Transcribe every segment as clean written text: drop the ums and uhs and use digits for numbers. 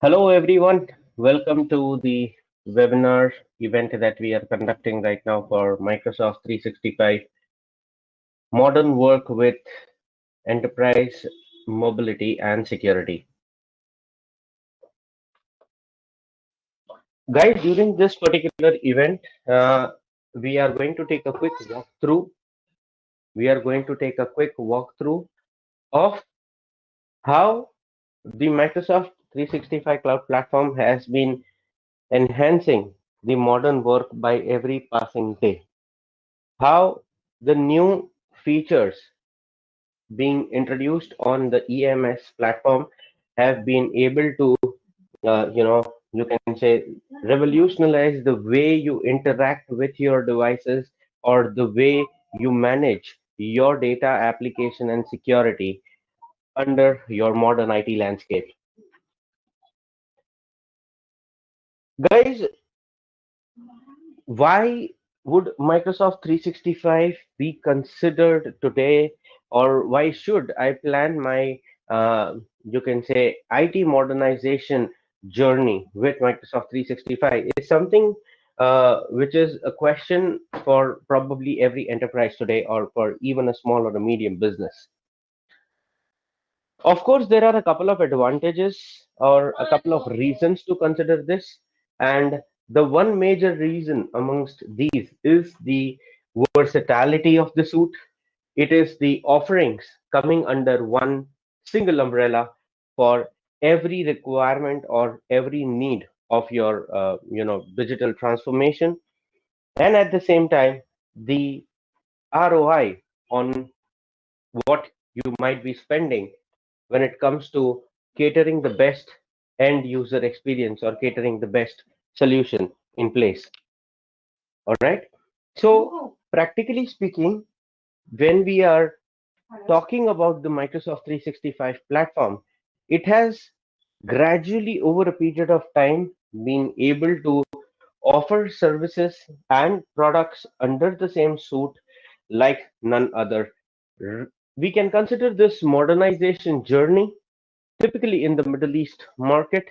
Hello, everyone. Welcome to the webinar event that we are conducting right now for Microsoft 365 Modern Work with Enterprise Mobility and Security. Guys, during this particular event, we are going to take a quick walkthrough. We are going to take a quick walkthrough of how the Microsoft 365 Cloud Platform has been enhancing the modern work by every passing day. How the new features being introduced on the EMS platform have been able to, you can say, revolutionize the way you interact with your devices or the way you manage your data application and security under your modern IT landscape. Guys, why would Microsoft 365 be considered today, or why should I plan my, you can say, IT modernization journey with Microsoft 365? Is something which is a question for probably every enterprise today, or for even a small or a medium business. Of course, there are a couple of advantages or a couple of reasons to consider this. And the one major reason amongst these is the versatility of the suite. It is the offerings coming under one single umbrella for every requirement or every need of your, digital transformation. And at the same time, the ROI on what you might be spending when it comes to catering the best end user experience or catering the best solution in place. All right. So, practically speaking, when we are talking about the Microsoft 365 platform, it has gradually over a period of time been able to offer services and products under the same suite like none other. We can consider this modernization journey typically in the Middle East market,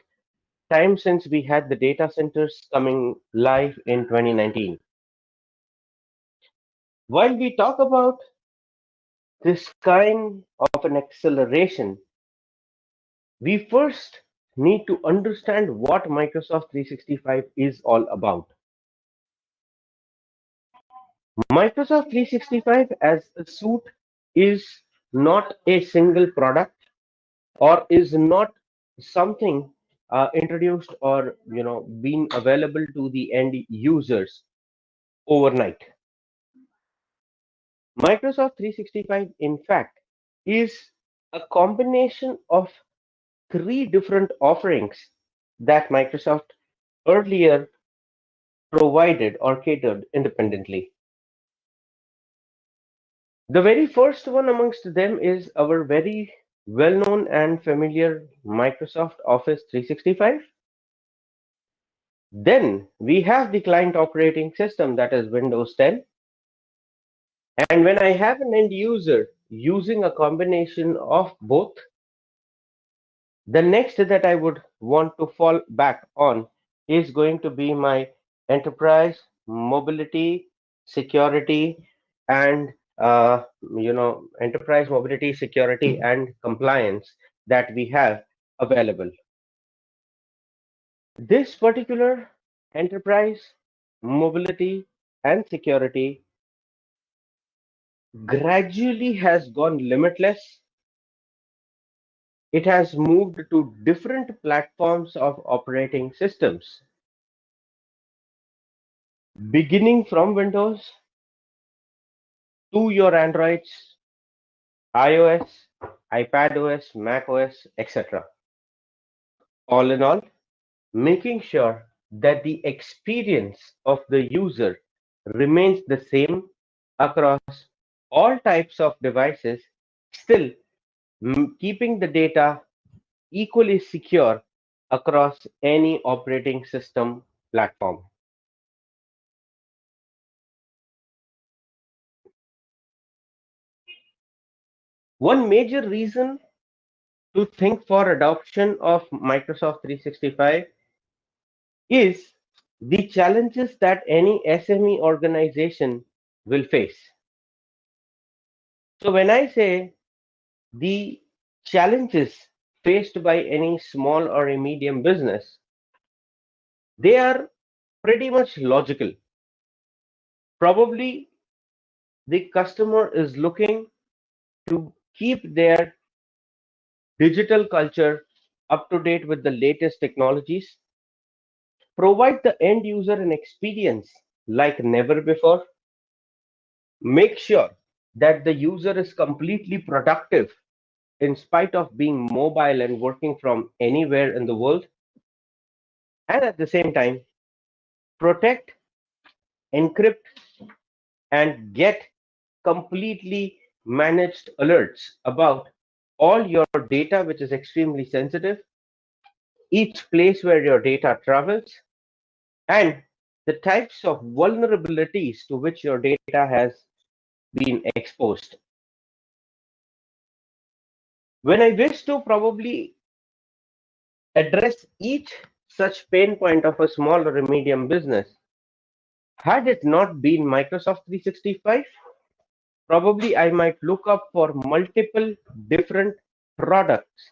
time since we had the data centers coming live in 2019. While we talk about this kind of an acceleration, we first need to understand what Microsoft 365 is all about. Microsoft 365 as a suite is not a single product or is not something introduced or being available to the end users overnight. Microsoft 365 in fact is a combination of three different offerings that Microsoft earlier provided or catered independently. The very first one amongst them is our very well known and familiar Microsoft Office 365. Then we have the client operating system, that is Windows 10. And when I have an end user using a combination of both, the next that I would want to fall back on is going to be my enterprise mobility, security, and enterprise mobility, security, and compliance that we have available. This particular enterprise mobility and security gradually has gone limitless. It has moved to different platforms of operating systems, beginning from Windows to your Androids, iOS, iPadOS, macOS, etc. All in all, making sure that the experience of the user remains the same across all types of devices, still keeping the data equally secure across any operating system platform. One major reason to think for adoption of Microsoft 365 is the challenges that any SME organization will face. So when I say the challenges faced by any small or a medium business, they are pretty much logical. Probably the customer is looking to keep their digital culture up to date with the latest technologies, provide the end user an experience like never before, make sure that the user is completely productive in spite of being mobile and working from anywhere in the world, and at the same time, protect, encrypt, and get completely managed alerts about all your data, which is extremely sensitive, each place where your data travels, and the types of vulnerabilities to which your data has been exposed. When I wish to probably address each such pain point of a small or a medium business, had it not been Microsoft 365, probably I might look up for multiple different products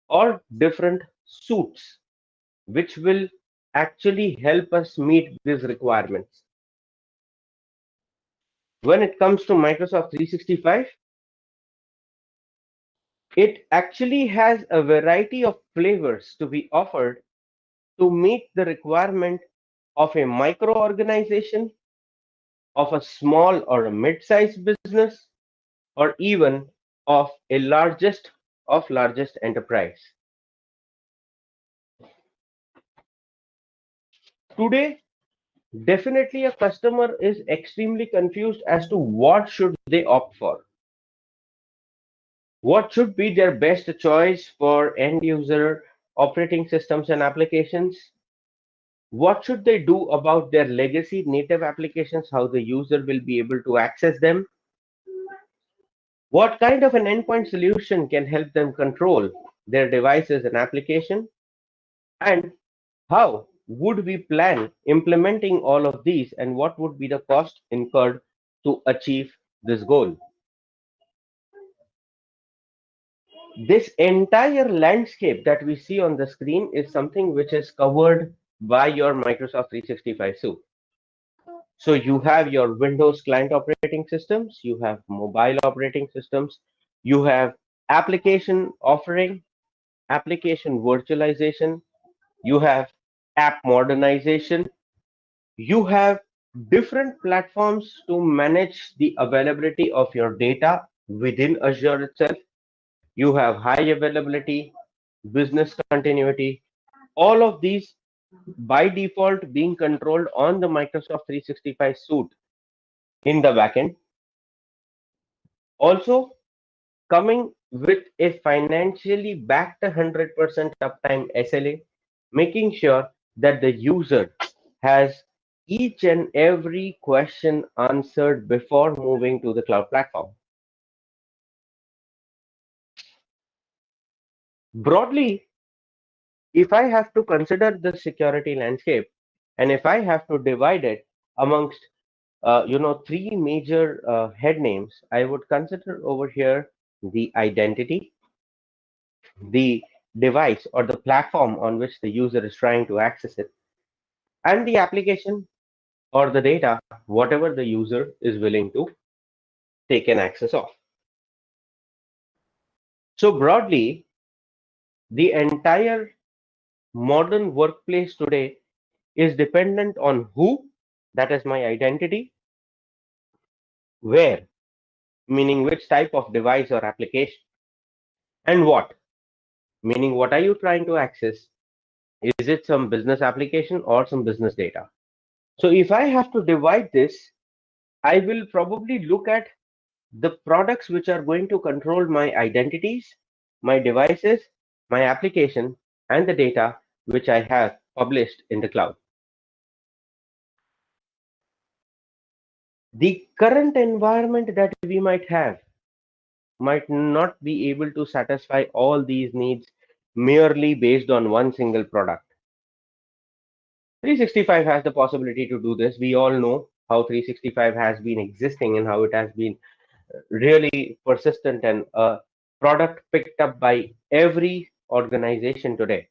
or different suits which will actually help us meet these requirements. When it comes to Microsoft 365, it actually has a variety of flavors to be offered to meet the requirement of a micro organization, of a small or a mid-sized business, or even of a largest enterprise. Today, definitely a customer is extremely confused as to what should they opt for. What should be their best choice for end user operating systems and applications? What should they do about their legacy native applications, how the user will be able to access them? What kind of an endpoint solution can help them control their devices and application? And how would we plan implementing all of these, and what would be the cost incurred to achieve this goal? This entire landscape that we see on the screen is something which is covered by your Microsoft 365 suite. So you have your Windows client operating systems, you have mobile operating systems, you have application offering, application virtualization, you have app modernization, you have different platforms to manage the availability of your data within Azure itself. You have high availability, business continuity, all of these by default being controlled on the Microsoft 365 suite in the backend. Also, coming with a financially backed 100% uptime SLA, making sure that the user has each and every question answered before moving to the cloud platform. Broadly, if I have to consider the security landscape and if I have to divide it amongst three major head names, I would consider over here the identity, the device or the platform on which the user is trying to access it, and the application or the data, whatever the user is willing to take an access of. So broadly, the entire modern workplace today is dependent on who, that is my identity, where, meaning which type of device or application, and what, meaning what are you trying to access? Is it some business application or some business data? So if I have to divide this, I will probably look at the products which are going to control my identities, my devices, my application, and the data which I have published in the cloud. The current environment that we might have might not be able to satisfy all these needs merely based on one single product. 365 has the possibility to do this. We all know how 365 has been existing and how it has been really persistent and a product picked up by every organization today.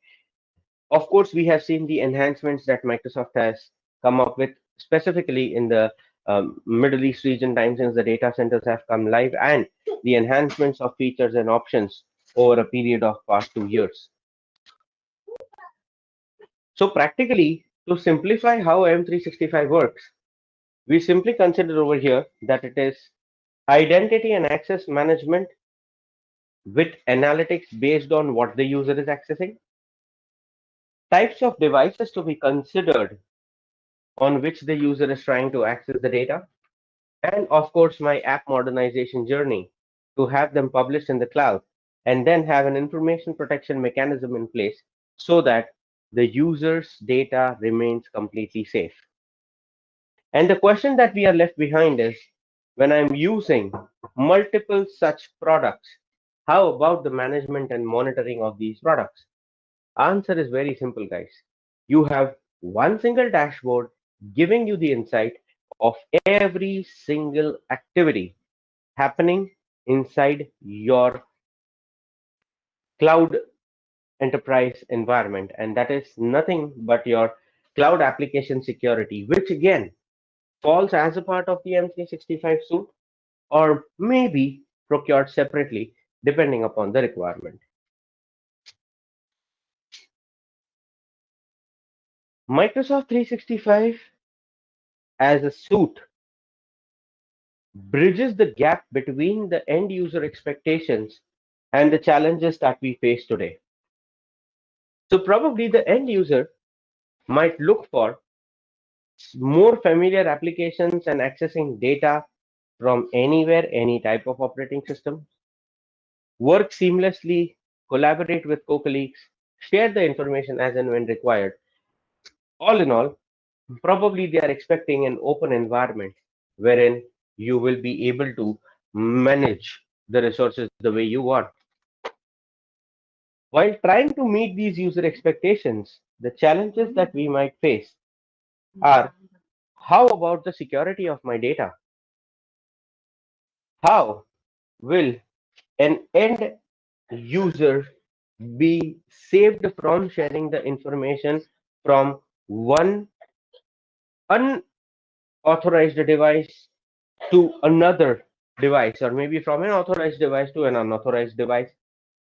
Of course, we have seen the enhancements that Microsoft has come up with, specifically in the Middle East region time since the data centers have come live, and the enhancements of features and options over a period of past 2 years. So practically, to simplify how M365 works, we simply consider over here that it is identity and access management with analytics based on what the user is accessing, types of devices to be considered on which the user is trying to access the data, and of course, my app modernization journey to have them published in the cloud and then have an information protection mechanism in place so that the user's data remains completely safe. And the question that we are left behind is when I'm using multiple such products, how about the management and monitoring of these products? Answer is very simple, guys. You have one single dashboard giving you the insight of every single activity happening inside your cloud enterprise environment. And that is nothing but your cloud application security, which again falls as a part of the M365 suite or maybe procured separately depending upon the requirement. Microsoft 365 as a suite bridges the gap between the end user expectations and the challenges that we face today. So, probably the end user might look for more familiar applications and accessing data from anywhere, any type of operating system, work seamlessly, collaborate with co colleagues, share the information as and when required. All in all, probably they are expecting an open environment wherein you will be able to manage the resources the way you want. While trying to meet these user expectations, the challenges that we might face are how about the security of my data? How will an end user be saved from sharing the information from one unauthorized device to another device, or maybe from an authorized device to an unauthorized device,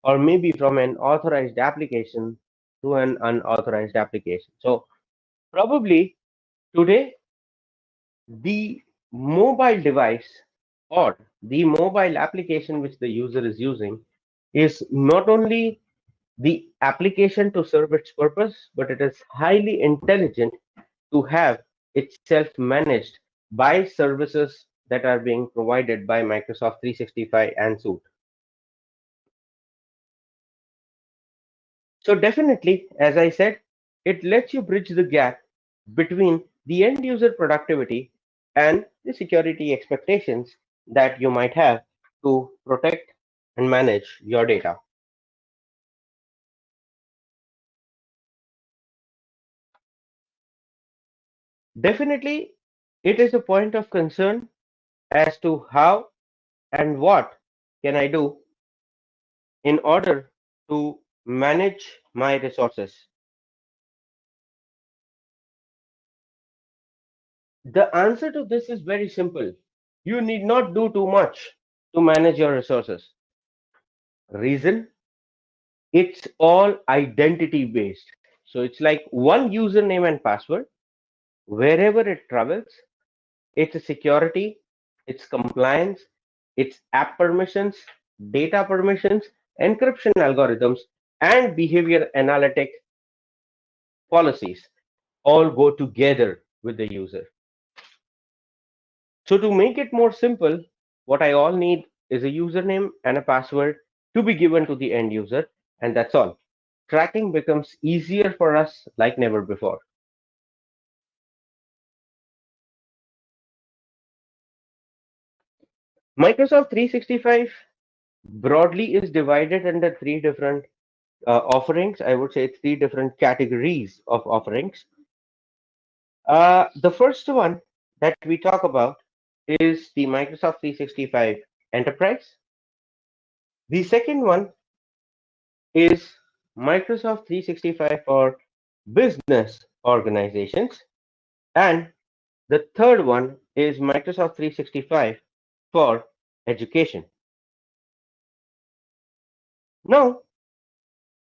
or maybe from an authorized application to an unauthorized application? So, probably today, the mobile device or the mobile application which the user is using is not only the application to serve its purpose, but it is highly intelligent to have itself managed by services that are being provided by Microsoft 365 and Suite. So definitely, as I said, it lets you bridge the gap between the end user productivity and the security expectations that you might have to protect and manage your data. Definitely, it is a point of concern as to how and what can I do in order to manage my resources. The answer to this is very simple. You need not do too much to manage your resources. Reason? It's all identity based. So it's like one username and password. Wherever it travels, it's a security, it's compliance, it's app permissions, data permissions, encryption algorithms, and behavior analytic policies all go together with the user. So to make it more simple, what I all need is a username and a password to be given to the end user, and that's all. Tracking becomes easier for us like never before. Microsoft 365 broadly is divided under three different offerings. I would say three different categories of offerings. The first one that we talk about is the Microsoft 365 Enterprise. The second one is Microsoft 365 for business organizations. And the third one is Microsoft 365 for education. Now,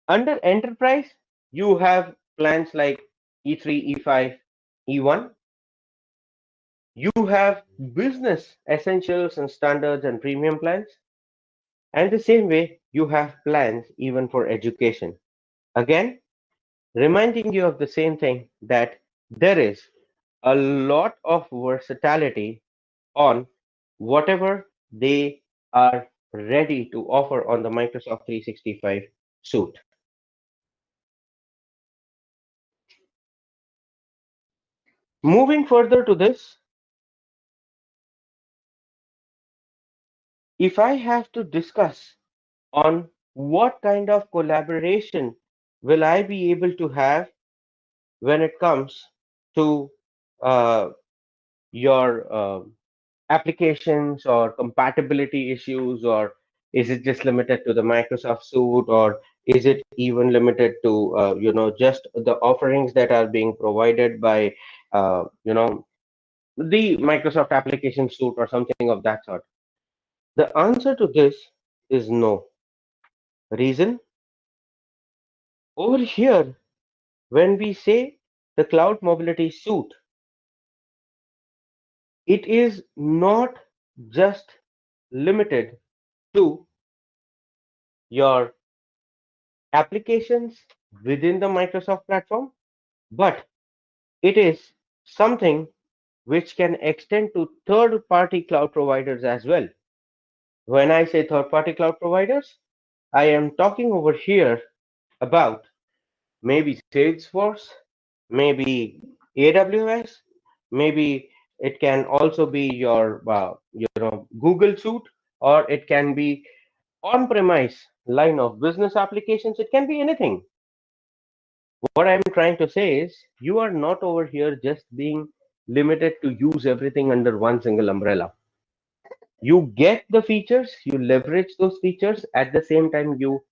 under enterprise, you have plans like E3, E5, E1. You have business essentials and standards and premium plans. And the same way, you have plans even for education. Again, reminding you of the same thing that there is a lot of versatility on whatever they are ready to offer on the Microsoft 365 suite. Moving further to this, if I have to discuss on what kind of collaboration will I be able to have when it comes to uh, your applications or compatibility issues, or is it just limited to the Microsoft suite, or is it even limited to just the offerings that are being provided by the Microsoft application suite or something of that sort? The answer to this is no. Reason, over here, when we say the cloud mobility suite, it is not just limited to your applications within the Microsoft platform, but it is something which can extend to third party cloud providers as well. When I say third party cloud providers, I am talking over here about maybe Salesforce, maybe AWS, maybe it can also be your Google suite, or it can be on-premise line of business applications. It can be anything. What I'm trying to say is you are not over here just being limited to use everything under one single umbrella. You get the features, you leverage those features, at the same time you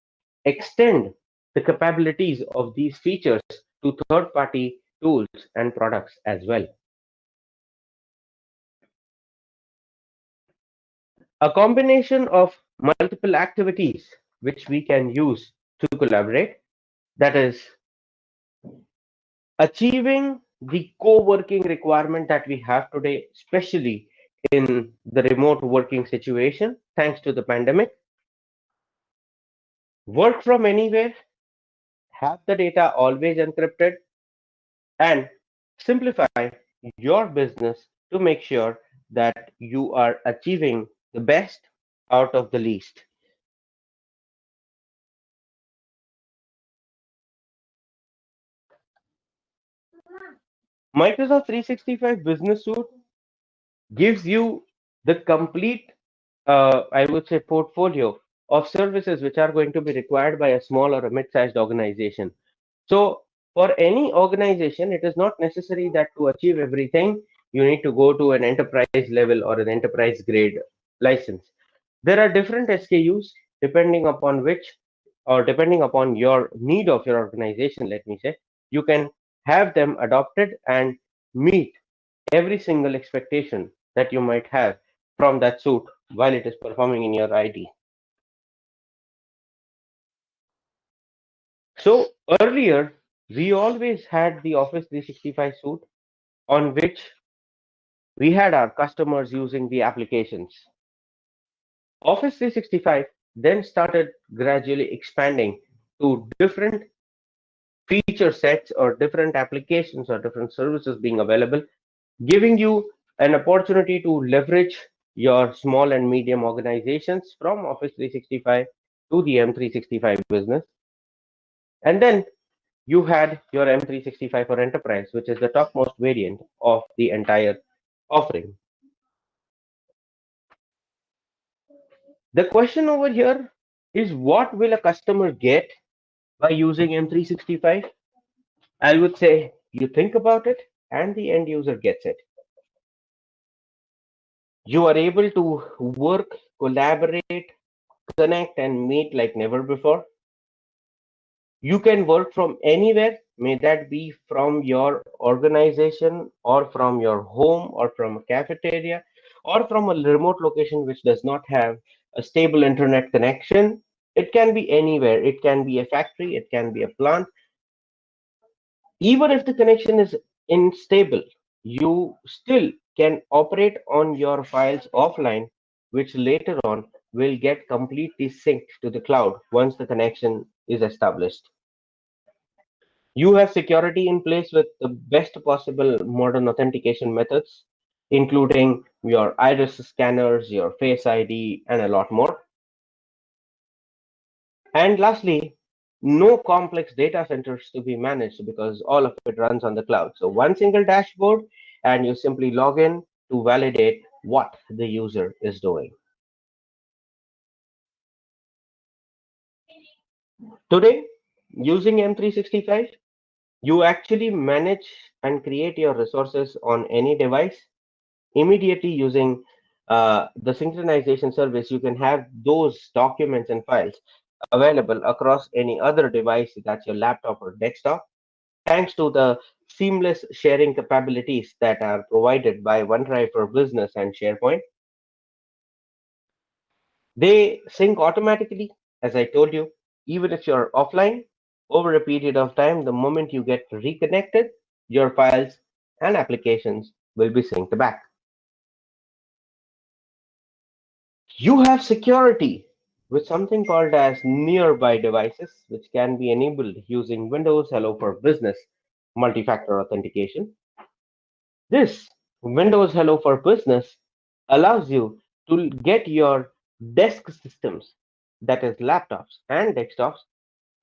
extend the capabilities of these features to third party tools and products as well. A combination of multiple activities which we can use to collaborate, that is achieving the co-working requirement that we have today, especially in the remote working situation, thanks to the pandemic. Work from anywhere, have the data always encrypted, and simplify your business to make sure that you are achieving the best out of the least. Microsoft 365 Business Suite gives you the complete, I would say, portfolio of services which are going to be required by a small or a mid-sized organization. So, for any organization, it is not necessary that to achieve everything, you need to go to an enterprise level or an enterprise grade license. There are different SKUs depending upon which, or depending upon your need of your organization, let me say, you can have them adopted and meet every single expectation that you might have from that suit while it is performing in your ID. So earlier, we always had the Office 365 suite on which we had our customers using the applications. Office 365 then started gradually expanding to different feature sets or different applications or different services being available, giving you an opportunity to leverage your small and medium organizations from Office 365 to the M365 business. And then you had your M365 for enterprise, which is the topmost variant of the entire offering. The question over here is, what will a customer get by using M365? I would say you think about it and the end user gets it. You are able to work, collaborate, connect, and meet like never before. You can work from anywhere, may that be from your organization or from your home or from a cafeteria or from a remote location which does not have a stable internet connection. It can be anywhere. It can be a factory, it can be a plant. Even if the connection is unstable, you still can operate on your files offline, which later on will get completely synced to the cloud once the connection is established. You have security in place with the best possible modern authentication methods, including your iris scanners, your face ID, and a lot more. And lastly, no complex data centers to be managed because all of it runs on the cloud. So one single dashboard, and you simply log in to validate what the user is doing. Today, using M365, you actually manage and create your resources on any device immediately using the synchronization service. You can have those documents and files available across any other device, that's your laptop or desktop, thanks to the seamless sharing capabilities that are provided by OneDrive for Business and SharePoint. They sync automatically, as I told you, even if you're offline. Over a period of time, the moment you get reconnected, your files and applications will be synced back. You have security with something called as nearby devices, which can be enabled using Windows Hello for Business multi-factor authentication. This Windows Hello for Business allows you to get your desk systems, that is laptops and desktops,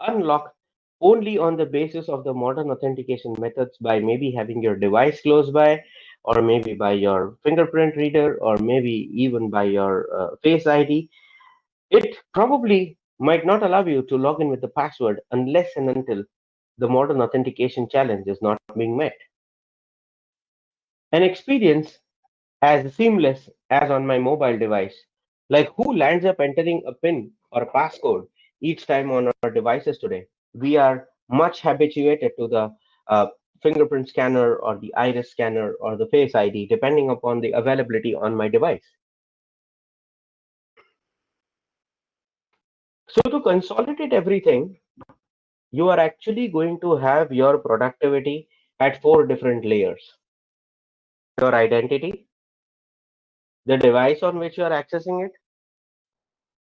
unlocked only on the basis of the modern authentication methods by maybe having your device close by, or maybe by your fingerprint reader, or maybe even by your face ID. It probably might not allow you to log in with the password unless and until the modern authentication challenge is not being met. An experience as seamless as on my mobile device. Like, who lands up entering a PIN or a passcode each time on our devices today? We are much habituated to the uh, fingerprint scanner or the iris scanner or the face ID, depending upon the availability on my device. So, to consolidate everything, you are actually going to have your productivity at four different layers: your identity, the device on which you are accessing it,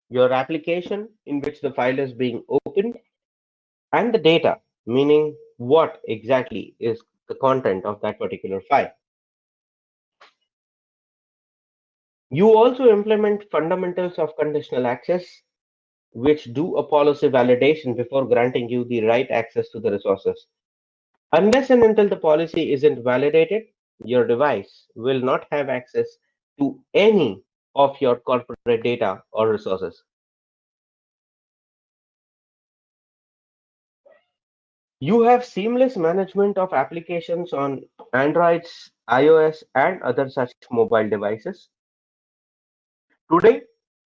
your application in which the file is being opened, and the data, meaning what exactly is the content of that particular file. You also implement fundamentals of conditional access, which do a policy validation before granting you the right access to the resources. Unless and until the policy isn't validated, your device will not have access to any of your corporate data or resources. You have seamless management of applications on Androids, iOS, and other such mobile devices. Today,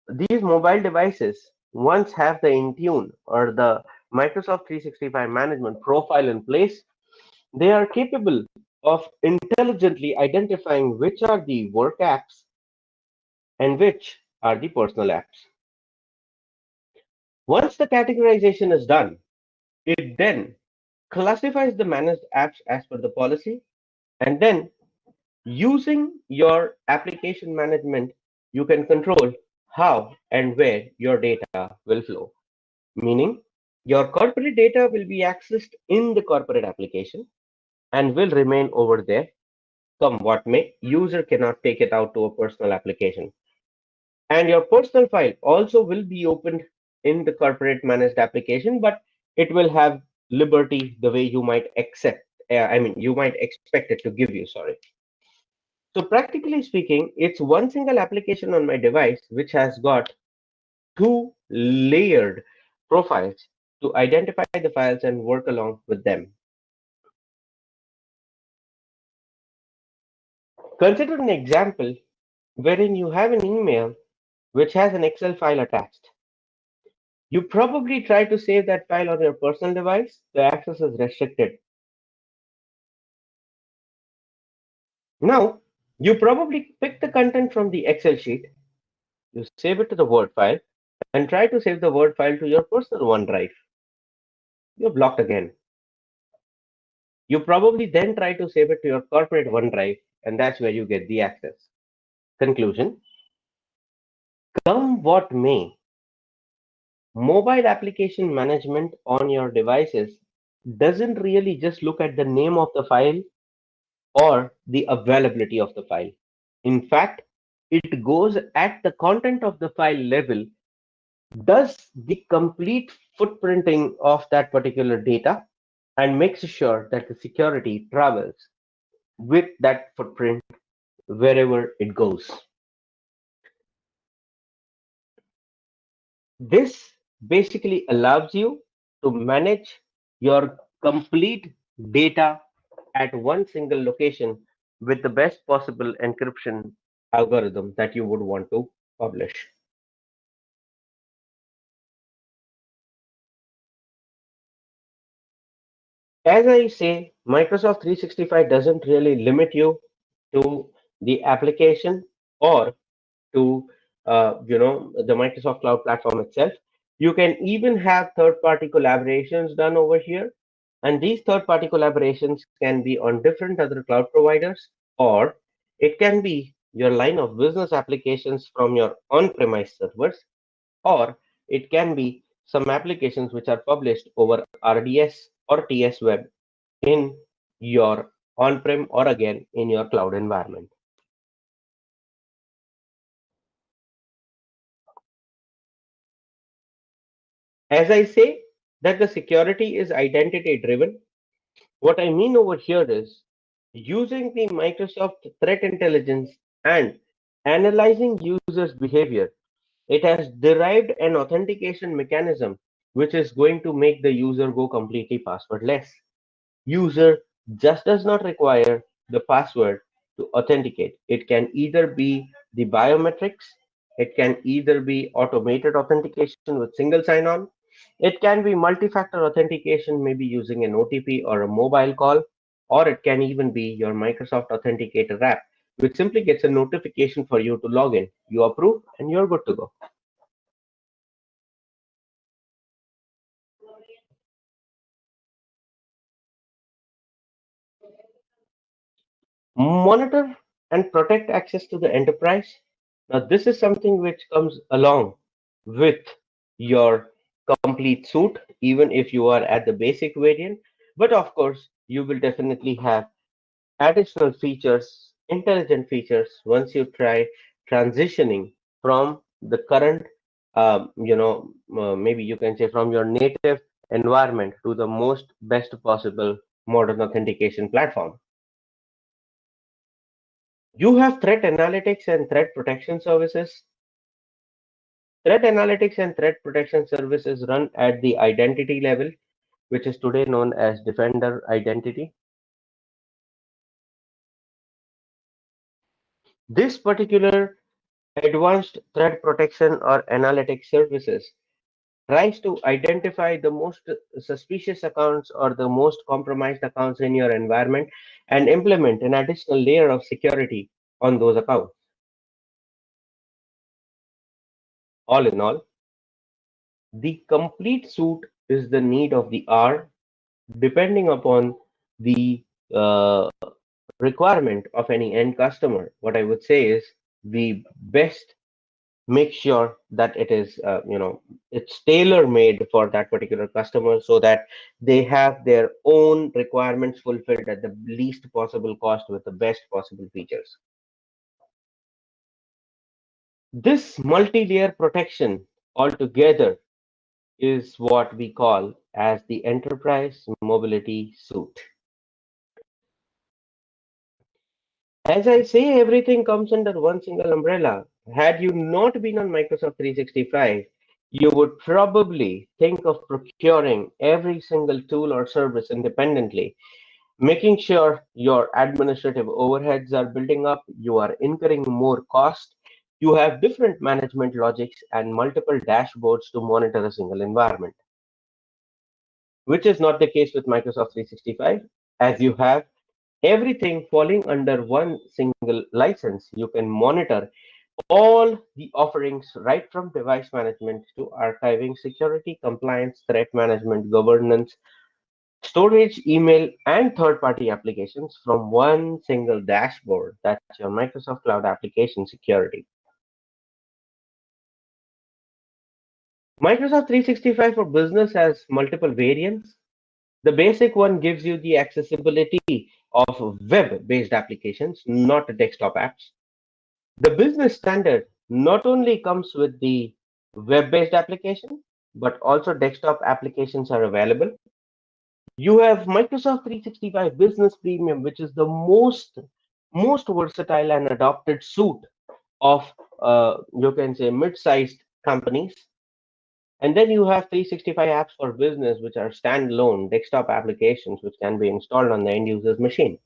these mobile devices once have the Intune or the Microsoft 365 management profile in place. They are capable of intelligently identifying which are the work apps and which are the personal apps. Once the categorization is done, it then classifies the managed apps as per the policy, and then using your application management, you can control how and where your data will flow. Meaning, your corporate data will be accessed in the corporate application and will remain over there. Come what may, user cannot take it out to a personal application. And your personal file also will be opened in the corporate managed application, but it will have liberty the way you might accept. You might expect it to give you. Sorry. So practically speaking, it's one single application on my device which has got two layered profiles to identify the files and work along with them. Consider an example wherein you have an email which has an Excel file attached. You probably try to save that file on your personal device. The access is restricted. Now, you probably pick the content from the Excel sheet, you save it to the Word file, and try to save the Word file to your personal OneDrive. You're blocked again. You probably then try to save it to your corporate OneDrive, and that's where you get the access. Conclusion: come what may, mobile application management on your devices doesn't really just look at the name of the file or the availability of the file. In fact, it goes at the content of the file level, does the complete footprinting of that particular data, and makes sure that the security travels with that footprint wherever it goes. This basically allows you to manage your complete data at one single location with the best possible encryption algorithm that you would want to publish. As I say, Microsoft 365 doesn't really limit you to the application or to the Microsoft Cloud Platform itself. You can even have third-party collaborations done over here, and these third-party collaborations can be on different other cloud providers, or it can be your line of business applications from your on-premise servers, or it can be some applications which are published over RDS or TS Web in your on-prem or again in your cloud environment. As I say that the security is identity driven, what I mean over here is using the Microsoft threat intelligence and analyzing users' behavior. It has derived an authentication mechanism which is going to make the user go completely passwordless. User just does not require the password to authenticate. It can either be the biometrics, it can either be automated authentication with single sign-on, it can be multi-factor authentication, maybe using an OTP or a mobile call, or it can even be your Microsoft Authenticator app, which simply gets a notification for you to log in. You approve and you're good to go. Monitor and protect access to the enterprise. Now, this is something which comes along with your complete suite, even if you are at the basic variant. But of course, you will definitely have additional features, intelligent features, once you try transitioning from the current, maybe you can say from your native environment to the most best possible modern authentication platform. You have threat analytics and threat protection services. Threat analytics and threat protection services run at the identity level, which is today known as Defender Identity. This particular advanced threat protection or analytics services tries to identify the most suspicious accounts or the most compromised accounts in your environment and implement an additional layer of security on those accounts. All in all, the complete suite is the need of the hour, depending upon the requirement of any end customer. What I would say is we best make sure that it is, it's tailor made for that particular customer so that they have their own requirements fulfilled at the least possible cost with the best possible features. This multi-layer protection altogether is what we call as the enterprise mobility suite. As I say, everything comes under one single umbrella. Had you not been on Microsoft 365, you would probably think of procuring every single tool or service independently, making sure your administrative overheads are building up, you are incurring more cost, you have different management logics and multiple dashboards to monitor a single environment, which is not the case with Microsoft 365, as you have everything falling under one single license. You can monitor all the offerings right from device management to archiving, security, compliance, threat management, governance, storage, email, and third-party applications from one single dashboard. That's your Microsoft Cloud Application Security. Microsoft 365 for Business has multiple variants. The basic one gives you the accessibility of web-based applications, not desktop apps. The business standard not only comes with the web-based application, but also desktop applications are available. You have Microsoft 365 Business Premium, which is the most versatile and adopted suite of you can say mid-sized companies. And then you have 365 apps for business, which are standalone desktop applications which can be installed on the end user's machine.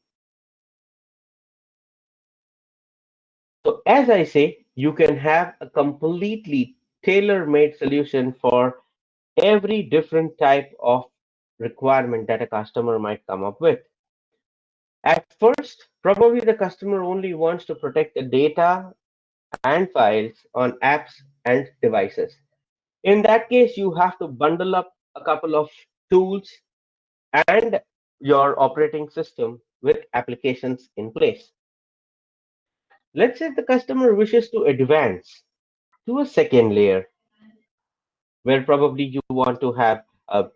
So as I say, you can have a completely tailor-made solution for every different type of requirement that a customer might come up with. At first, probably the customer only wants to protect the data and files on apps and devices. In that case, you have to bundle up a couple of tools and your operating system with applications in place. Let's say the customer wishes to advance to a second layer where probably you want to have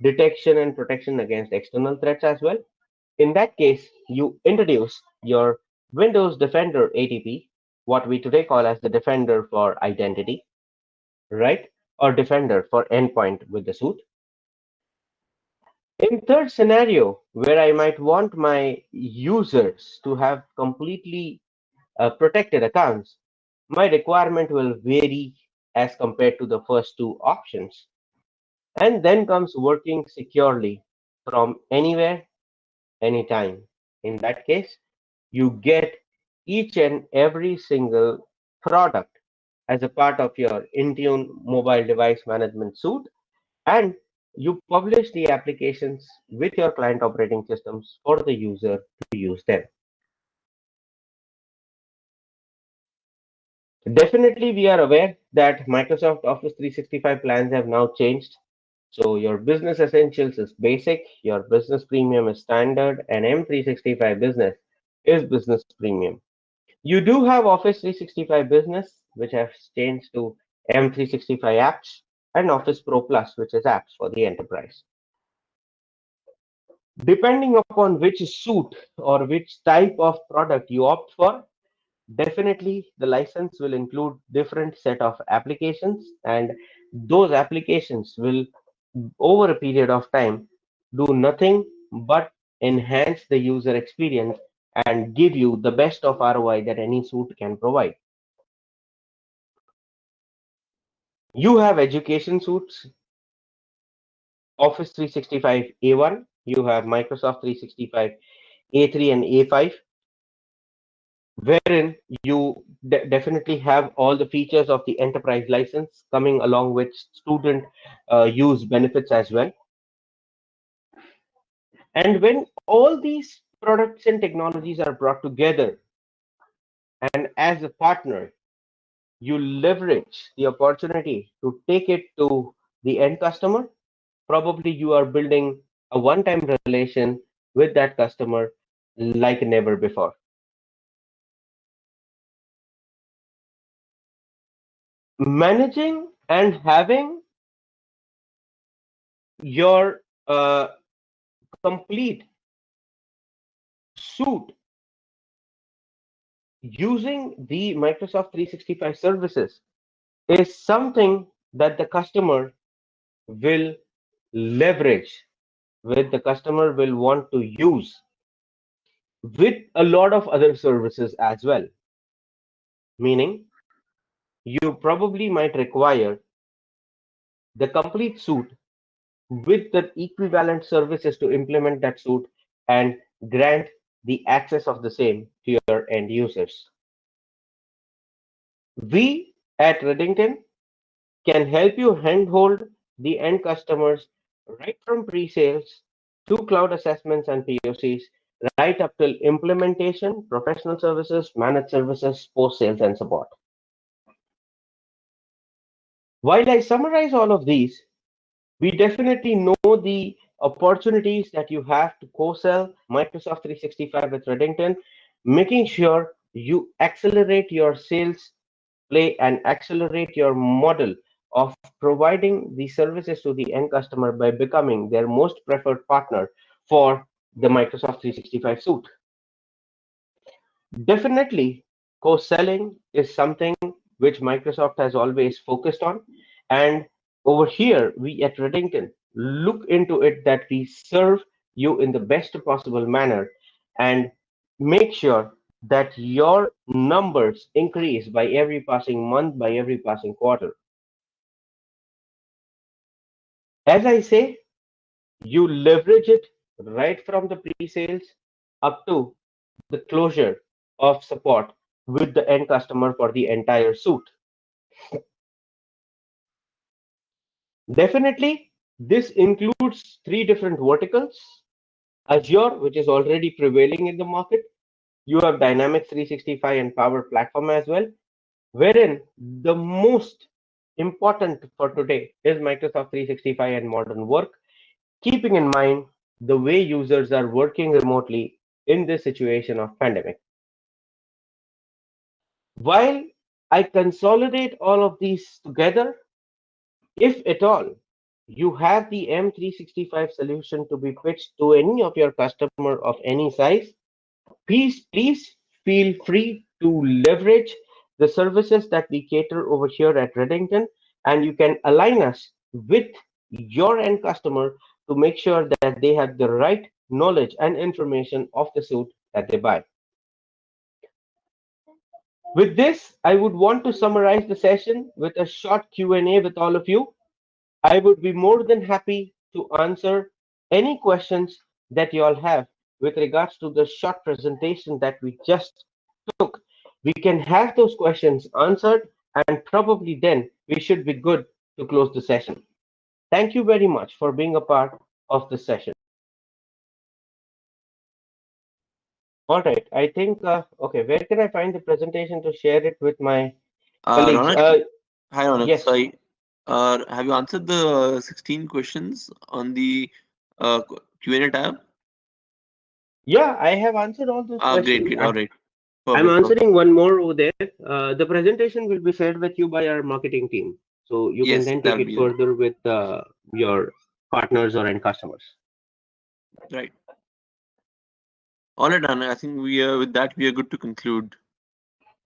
detection and protection against external threats as well. In that case, you introduce your Windows Defender ATP, what we today call as the Defender for Identity, right? Or Defender for Endpoint with the suite. In third scenario, where I might want my users to have completely protected accounts, my requirement will vary as compared to the first two options. And then comes working securely from anywhere, anytime. In that case, you get each and every single product as a part of your Intune mobile device management suite, and you publish the applications with your client operating systems for the user to use them. Definitely, we are aware that Microsoft Office 365 plans have now changed. So your business essentials is basic, your business premium is standard, and M365 business is business premium. You do have Office 365 business, which has changed to M365 apps, and Office Pro Plus, which is apps for the enterprise. Depending upon which suite or which type of product you opt for, definitely the license will include different set of applications, and those applications will over a period of time do nothing but enhance the user experience and give you the best of ROI that any suite can provide. You have education suites, Office 365 A1, you have Microsoft 365 A3 and A5, wherein you definitely have all the features of the enterprise license coming along with student use benefits as well. And when all these products and technologies are brought together, and as a partner, you leverage the opportunity to take it to the end customer, probably you are building a one-time relation with that customer like never before. Managing and having your complete suite using the Microsoft 365 services is something that the customer will leverage, with the customer will want to use with a lot of other services as well. Meaning, you probably might require the complete suite with the equivalent services to implement that suite and grant the access of the same to your end users. We at Reddington can help you handhold the end customers right from pre-sales to cloud assessments and POCs, right up till implementation, professional services, managed services, post-sales and support. While I summarize all of these, we definitely know the opportunities that you have to co-sell Microsoft 365 with Reddington, making sure you accelerate your sales play and accelerate your model of providing the services to the end customer by becoming their most preferred partner for the Microsoft 365 suite. Definitely, co-selling is something which Microsoft has always focused on. And over here, we at Reddington look into it that we serve you in the best possible manner and make sure that your numbers increase by every passing month, by every passing quarter. As I say, you leverage it right from the pre-sales up to the closure of support with the end customer for the entire suite. Definitely, this includes three different verticals. Azure, which is already prevailing in the market. You have Dynamics 365 and Power Platform as well, wherein the most important for today is Microsoft 365 and modern work, keeping in mind the way users are working remotely in this situation of pandemic. While I consolidate all of these together, if at all you have the M365 solution to be pitched to any of your customer of any size, please feel free to leverage the services that we cater over here at Reddington, and you can align us with your end customer to make sure that they have the right knowledge and information of the suit that they buy. With this, I would want to summarize the session with a short Q&A with all of you. I would be more than happy to answer any questions that you all have with regards to the short presentation that we just took. We can have those questions answered, and probably then we should be good to close the session. Thank you very much for being a part of the session. All right, I think, okay, where can I find the presentation to share it with my colleagues? Ronak, hi Ronak. Yes, Sorry. Have you answered the 16 questions on the Q&A tab? yeah, I have answered all those Great, questions. great. All right. I'm Perfect, perfect. answering one more over there. The presentation will be shared with you by our marketing team. So you can Yes, then take that'll it be there. further with your partners or end customers. Right. All right, Ronak. I think we are with that we are good to conclude.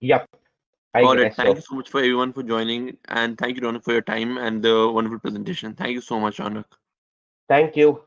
Yep, I All right. guess Thank so. you so much for everyone for joining, and thank you, Ronak, for your time and the wonderful presentation. Thank you so much, Ronak. Thank you.